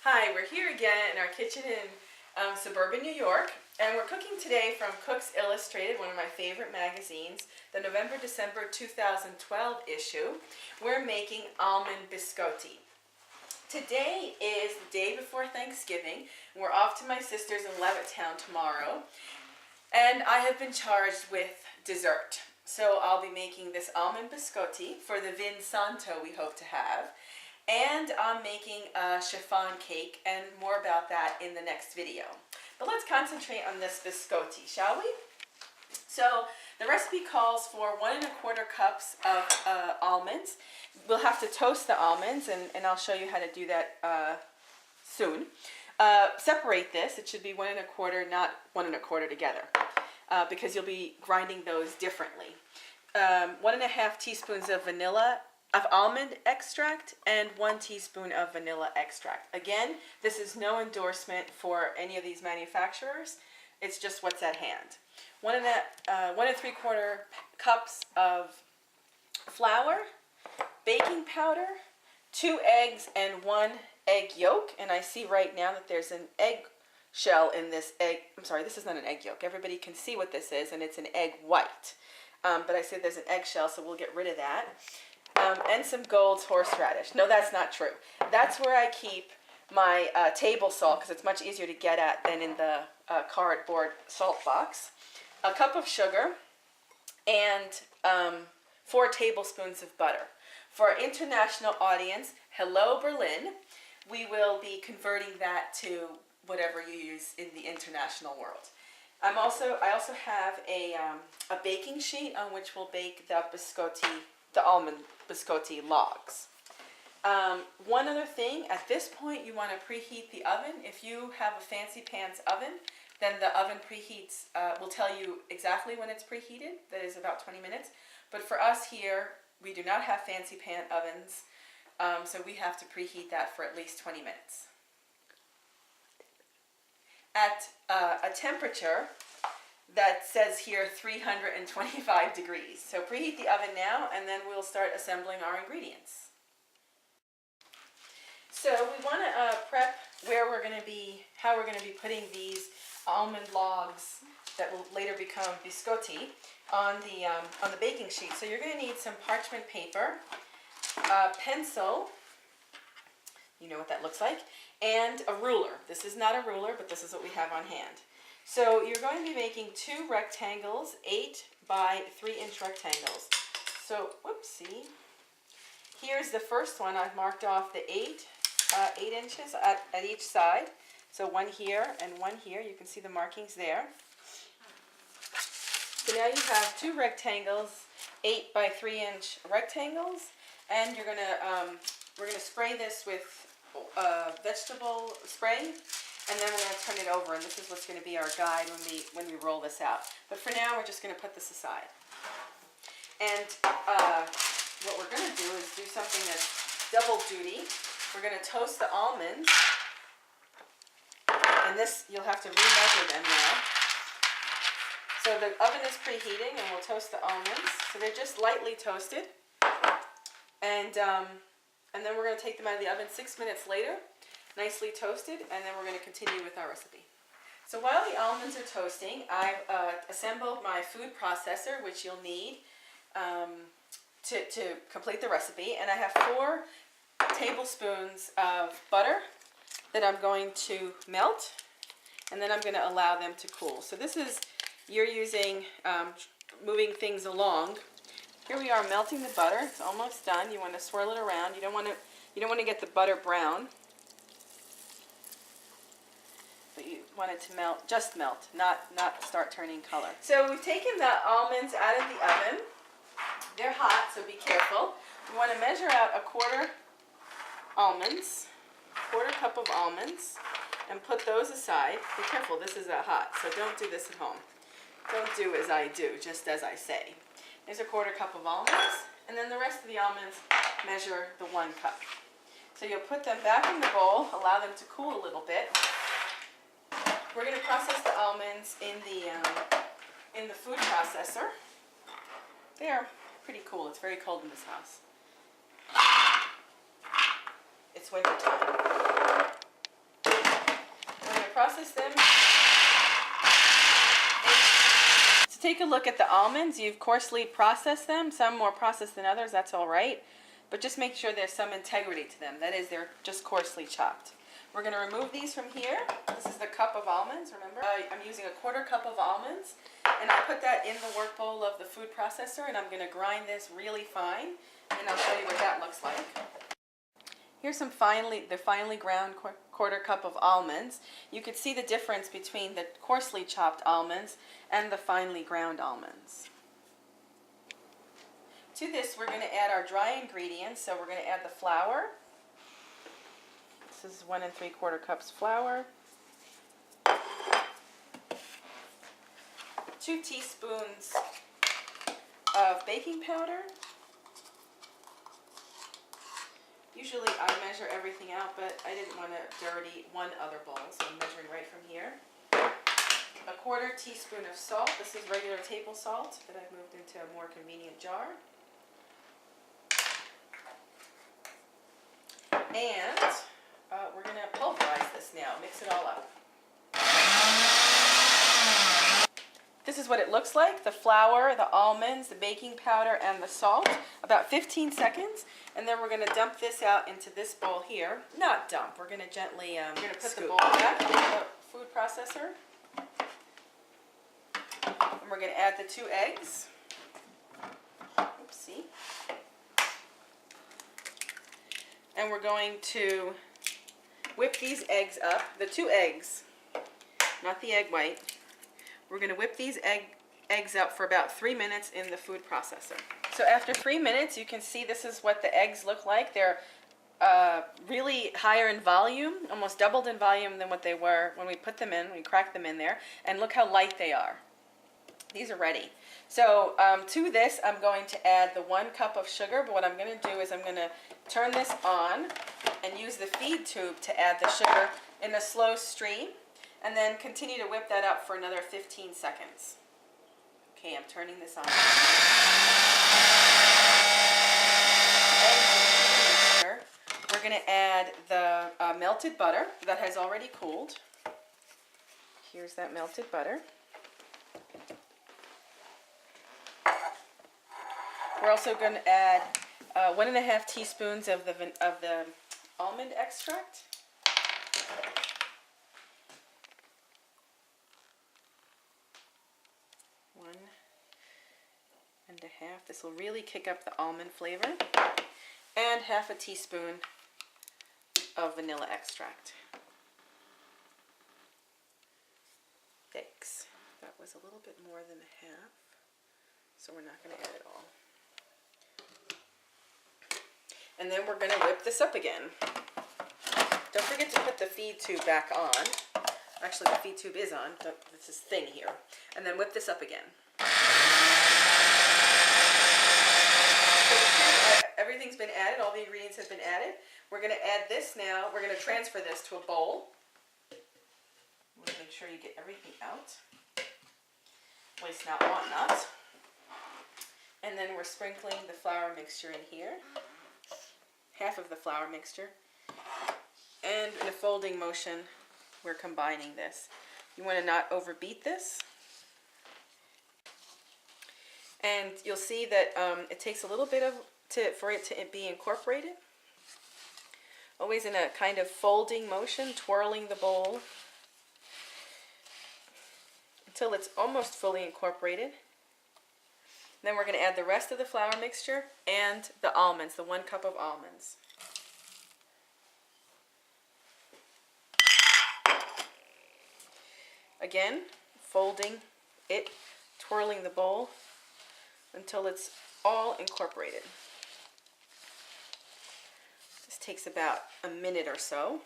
Hi, we're here again in our kitchen in suburban New York, and we're cooking today from Cooks Illustrated, one of my favorite magazines, the November-December 2012 issue. We're making almond biscotti. Today is the day before Thanksgiving. We're off to my sister's in Levittown tomorrow, and I have been charged with dessert. So I'll be making this almond biscotti for the Vin Santo we hope to have. And I'm making a chiffon cake, and more about that in the next video. But let's concentrate on this biscotti, shall we? So the recipe calls for 1 1/4 cups of almonds. We'll have to toast the almonds, and I'll show you how to do that soon. Separate this. It should be 1 1/4, not 1 1/4 together, because you'll be grinding those differently. 1 1/2 teaspoons of almond extract and 1 teaspoon of vanilla extract. Again, this is no endorsement for any of these manufacturers. It's just what's at hand. 1 3/4 cups of flour, baking powder, 2 eggs and 1 egg yolk. And I see right now that there's an egg shell in this egg. I'm sorry, this is not an egg yolk. Everybody can see what this is, and it's an egg white. But I see there's an egg shell, so we'll get rid of that. And some Gold's horseradish. No, that's not true. That's where I keep my table salt, because it's much easier to get at than in the cardboard salt box. A cup of sugar, and 4 tablespoons of butter. For our international audience, hello Berlin, we will be converting that to whatever you use in the international world. I also have a baking sheet on which we'll bake the almond biscotti logs. One other thing, at this point you want to preheat the oven. If you have a fancy pants oven, then the oven preheats, will tell you exactly when it's preheated. That is about 20 minutes. But for us here, we do not have fancy pan ovens, so we have to preheat that for at least 20 minutes. At a temperature that says here 325 degrees. So preheat the oven now, and then we'll start assembling our ingredients. So we want to prep how we're going to be putting these almond logs that will later become biscotti on the baking sheet. So you're going to need some parchment paper, a pencil, you know what that looks like, and a ruler. This is not a ruler, but this is what we have on hand. So you're going to be making 2 rectangles, 8 by 3-inch rectangles. So, whoopsie. Here's the first one. I've marked off the 8 inches at each side. So 1 here and 1 here. You can see the markings there. So now you have 2 rectangles, 8 by 3-inch rectangles, and we're gonna spray this with vegetable spray. And then we're going to turn it over, and this is what's going to be our guide when we roll this out. But for now, we're just going to put this aside. And what we're going to do is do something that's double duty. We're going to toast the almonds, and this you'll have to remeasure them now. So the oven is preheating, and we'll toast the almonds. So they're just lightly toasted, and then we're going to take them out of the oven 6 minutes later. Nicely toasted, and then we're going to continue with our recipe. So while the almonds are toasting, I've assembled my food processor, which you'll need to complete the recipe, and I have 4 tablespoons of butter that I'm going to melt, and then I'm going to allow them to cool. So this is, you're using, moving things along. Here we are melting the butter. It's almost done. You want to swirl it around. You don't want to get the butter brown. But you want it to melt, just melt, not start turning color. So we've taken the almonds out of the oven. They're hot, so be careful. We want to measure out a 1/4 cup of almonds, and put those aside. Be careful, this is hot, so don't do this at home. Don't do as I do, just as I say. There's a 1/4 cup of almonds, and then the rest of the almonds measure the 1 cup. So you'll put them back in the bowl, allow them to cool a little bit. We're going to process the almonds in the food processor. They are pretty cool. It's very cold in this house. It's winter time. process them. So take a look at the almonds. You've coarsely processed them, some more processed than others, that's all right. But just make sure there's some integrity to them. That is, they're just coarsely chopped. We're going to remove these from here. This is the cup of almonds, remember? I'm using a 1/4 cup of almonds, and I'll put that in the work bowl of the food processor, and I'm going to grind this really fine, and I'll show you what that looks like. Here's the finely ground 1/4 cup of almonds. You could see the difference between the coarsely chopped almonds and the finely ground almonds. To this, we're going to add our dry ingredients. So we're going to add the flour. This is 1 3/4 cups flour. 2 teaspoons of baking powder. Usually I measure everything out, but I didn't want to dirty one other bowl, so I'm measuring right from here. A 1/4 teaspoon of salt. This is regular table salt that I've moved into a more convenient jar. And we're going to pulverize this now, mix it all up. This is what it looks like, the flour, the almonds, the baking powder, and the salt. About 15 seconds, and then we're going to dump this out into this bowl here. Not dump, we're going to gently we're going to put the bowl back in the food processor. And we're going to add the 2 eggs. Oopsie. And we're going to whip these eggs up, the 2 eggs, not the egg white. We're going to whip these eggs up for about 3 minutes in the food processor. So after 3 minutes, you can see this is what the eggs look like. They're really higher in volume, almost doubled in volume than what they were when we put them in, we cracked them in there. And look how light they are. These are ready. So to this, I'm going to add the 1 cup of sugar, but what I'm going to do is I'm going to turn this on and use the feed tube to add the sugar in a slow stream, and then continue to whip that up for another 15 seconds. Okay, I'm turning this on. We're going to add the melted butter that has already cooled. Here's that melted butter. We're also going to add 1 1/2 teaspoons of the almond extract. One and a half. This will really kick up the almond flavor. And 1/2 teaspoon of vanilla extract. Thanks. That was a little bit more than 1/2, so we're not going to add it all. And then we're going to whip this up again. Don't forget to put the feed tube back on. Actually, the feed tube is on. This is thin here. And then whip this up again. So everything's been added. All the ingredients have been added. We're going to add this now. We're going to transfer this to a bowl. We'll make sure you get everything out. Waste not, want not. And then we're sprinkling the flour mixture in here. 1/2 of the flour mixture. And in a folding motion, we're combining this. You want to not overbeat this. And you'll see that it takes a little bit for it to be incorporated. Always in a kind of folding motion, twirling the bowl until it's almost fully incorporated. Then we're going to add the rest of the flour mixture and the almonds, the 1 cup of almonds. Again, folding it, twirling the bowl until it's all incorporated. This takes about a minute or so.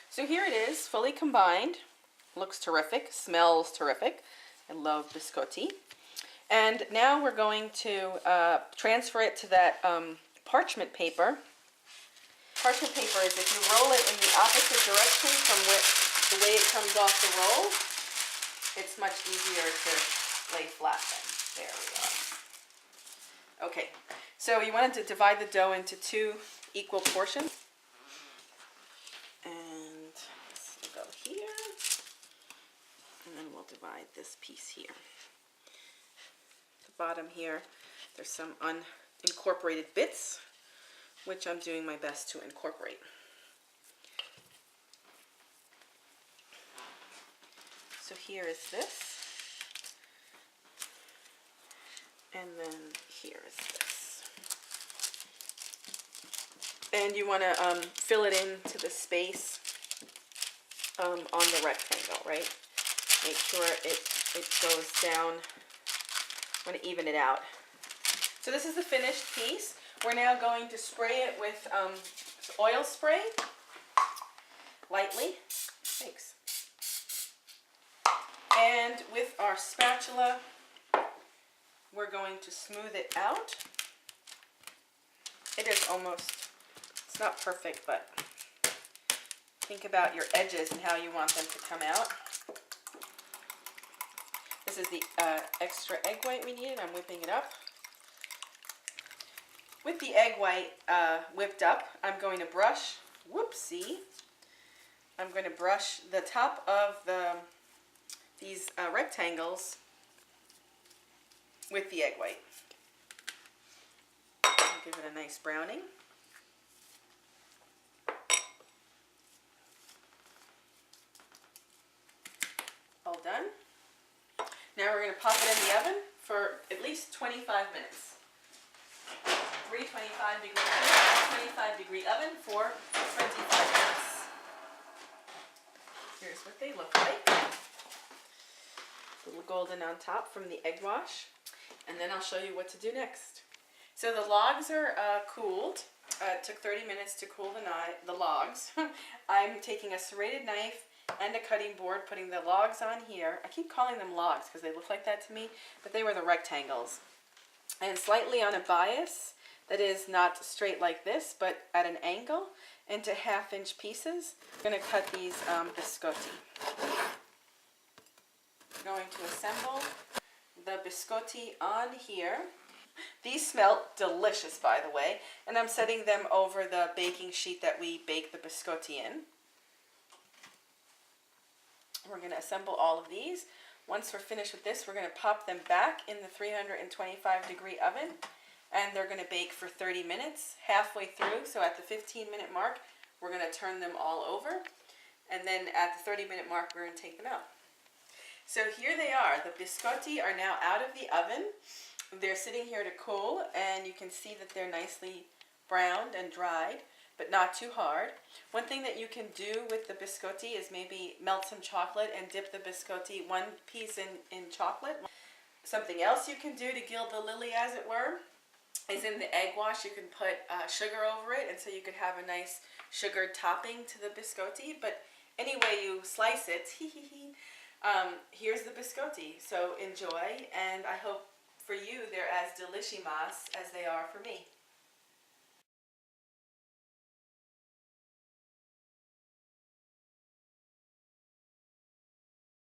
So here it is, fully combined. Looks terrific, smells terrific. I love biscotti. And now we're going to transfer it to that parchment paper. Parchment paper is if you roll it in the opposite direction from the way it comes off the roll, it's much easier to lay flat then. There we are. Okay, so you wanted to divide the dough into 2 equal portions. And we'll go bottom here, there's some unincorporated bits, which I'm doing my best to incorporate. So here is this, and then here is this. And you want to fill it into the space on the rectangle, right? Make sure it goes down. I'm going to even it out. So this is the finished piece. We're now going to spray it with oil spray, lightly. Thanks. And with our spatula, we're going to smooth it out. It is almost, it's not perfect, but think about your edges and how you want them to come out. This is the extra egg white we needed. I'm whipping it up. With the egg white whipped up, I'm going to brush, whoopsie, I'm going to brush the top of these rectangles with the egg white. Give it a nice browning. All done. Now we're going to pop it in the oven for at least 25 minutes. 325-degree oven for 25 minutes. Here's what they look like. A little golden on top from the egg wash. And then I'll show you what to do next. So the logs are cooled. It took 30 minutes to cool the logs. I'm taking a serrated knife and a cutting board, putting the logs on here. I keep calling them logs because they look like that to me, but they were the rectangles. And slightly on a bias that is not straight like this, but at an angle, into 1/2-inch pieces. I'm going to cut these biscotti. I'm going to assemble the biscotti on here. These smell delicious, by the way, and I'm setting them over the baking sheet that we bake the biscotti in. We're going to assemble all of these. Once we're finished with this, we're going to pop them back in the 325-degree oven, and they're going to bake for 30 minutes, halfway through. So at the 15-minute mark, we're going to turn them all over, and then at the 30-minute mark, we're going to take them out. So here they are. The biscotti are now out of the oven. They're sitting here to cool, and you can see that they're nicely browned and dried, but not too hard. One thing that you can do with the biscotti is maybe melt some chocolate and dip the biscotti, one piece in chocolate. Something else you can do to gild the lily, as it were, is in the egg wash you can put sugar over it, and so you could have a nice sugared topping to the biscotti. But any way you slice it, here's the biscotti. So enjoy, and I hope for you they're as delicious as they are for me.